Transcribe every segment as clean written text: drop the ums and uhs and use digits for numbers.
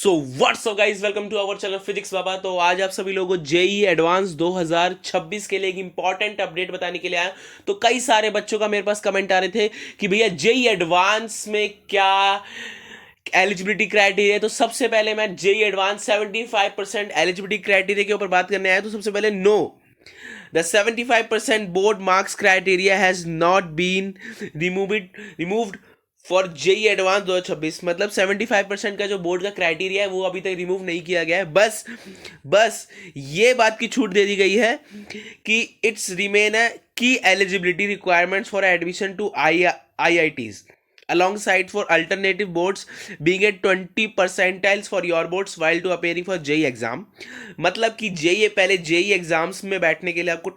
So what's up guys, welcome to our channel Physics Baba. तो आज आप सभी लोगों को जेई एडवांस 2026 के लिए एक इंपॉर्टेंट अपडेट बताने के लिए आया। तो कई सारे बच्चों का मेरे पास कमेंट आ रहे थे कि भैया जेई एडवांस में क्या एलिजिबिलिटी क्राइटेरिया है। तो सबसे पहले मैं जेई एडवांस 75% एलिजिबिलिटी क्राइटेरिया के ऊपर बात करने आया। तो सबसे पहले no, the 75% board marks criteria has not been removed for JEE advance 2026। मतलब 75% का जो बोर्ड का क्राइटेरिया है वो अभी तक रिमूव नहीं किया गया है। बस ये बात की छूट दे दी गई है कि इट्स रिमेन है की eligibility requirements for admission to IITs alongside for alternative boards being at 20 percentiles for your boards while to appearing for JEE exam। मतलब कि जेई पहले जेई एग्जाम्स में बैठने के लिए आपको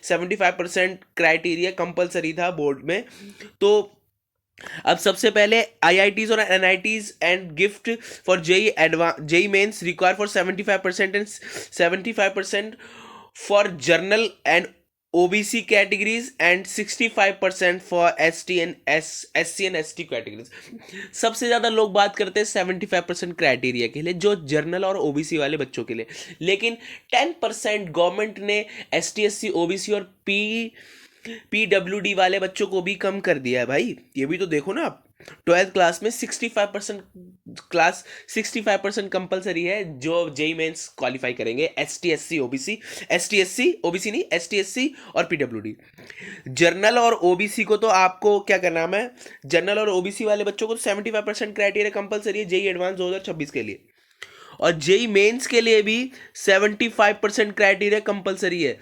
75% क्राइटेरिया कंपलसरी था बोर्ड में। तो अब सबसे पहले आईआईटीज और NITs and gift for JEE JEE mains require for 75% and 75% for general and OBC categories and 65% for ST and SC and ST categories. सबसे ज्यादा लोग बात करते हैं 75% क्राइटेरिया के लिए, जो जर्नल और ओबीसी वाले बच्चों के लिए। लेकिन 10% गवर्नमेंट ने एसटी एससी ओबीसी और पीडब्ल्यूडी वाले बच्चों को भी कम कर दिया है। भाई ये भी तो देखो ना आप, 12th क्लास में 65% कंपलसरी है जो जेई मेंस क्वालिफाई करेंगे। एसटी एससी ओबीसी नहीं, एसटी एससी और पीडब्ल्यूडी। जर्नल और ओबीसी को तो आपको क्या करना है, जर्नल और ओबीसी वाले बच्चों को तो 75% क्राइटेरिया कंपलसरी है जेई एडवांस 2026 के लिए। और जेई मेंस के लिए भी 75% क्राइटेरिया कंपलसरी है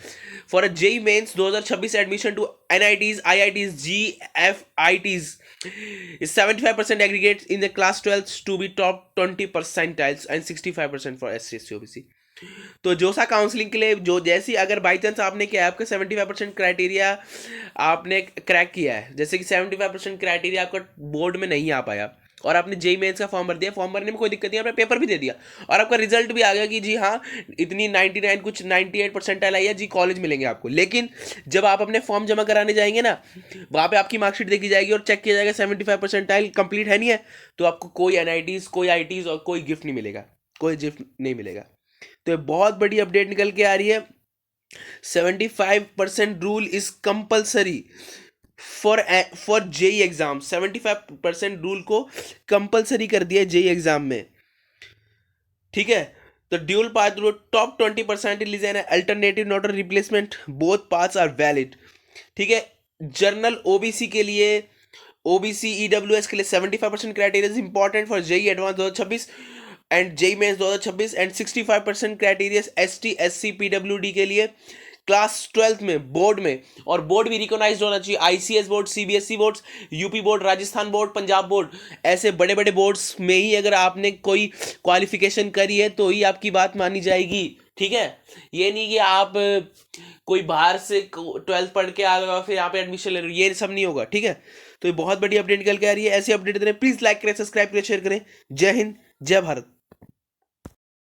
for JEE mains 2026 admission to NITs IITs GFITs 75% aggregate in the class 12 to be top 20 percentiles and 65% for SC SC OBC। तो जोसा काउंसलिंग के लिए जो जैसी अगर बाई चांस आपने क्या आपका 75% क्राइटेरिया आपने क्रैक किया है, जैसे कि 75% क्राइटेरिया आपका बोर्ड में नहीं आ पाया और आपने जेई मेंस का फॉर्म भर दिया, फॉर्म भरने में कोई दिक्कत नहीं, आपने पेपर भी दे दिया और आपका रिजल्ट भी आ गया कि जी हाँ इतनी 99 कुछ 98% आई है जी, कॉलेज मिलेंगे आपको। लेकिन जब आप अपने फॉर्म जमा कराने जाएंगे ना, वहाँ पे आपकी मार्कशीट देखी जाएगी और चेक किया जाएगा 75% कंप्लीट है नहीं है, तो आपको कोई एनआईटीज कोई आईटीज और कोई गिफ्ट नहीं मिलेगा, कोई गिफ्ट नहीं मिलेगा। तो ये बहुत बड़ी अपडेट निकल के आ रही है। 75% rule is compulsory for JEE exam. 75% rule को कंपलसरी कर दिया जेई एग्जाम में, ठीक है। तो dual path rule top 20% is an alternative not a replacement, both paths are valid, ठीक है। जर्नल ओबीसी के लिए, ओबीसी ईडब्ल्यूएस के लिए 75% criteria is important for JEE advance 2026 and JEE mains 2026 and 65% criteria ST SC PWD के लिए class 12 में board में। और बोर्ड भी रिकॉग्नाइज्ड होना चाहिए, ICS board, CBSE board, UP board, Rajasthan board, Punjab board, ऐसे बड़े बड़े बोर्ड्स में ही अगर आपने कोई क्वालिफिकेशन करी है तो ही आपकी बात मानी जाएगी, ठीक है। ये नहीं कि आप कोई बाहर से 12th पढ़ के आ गए और फिर यहाँ पे एडमिशन ले रहे हो, ये सब नहीं होगा, ठीक है। तो ये बहुत बड़ी अपडेट निकल के आ रही है। ऐसी अपडेट देने प्लीज लाइक करें, सब्सक्राइब करें, शेयर करें। जय हिंद, जय भारत।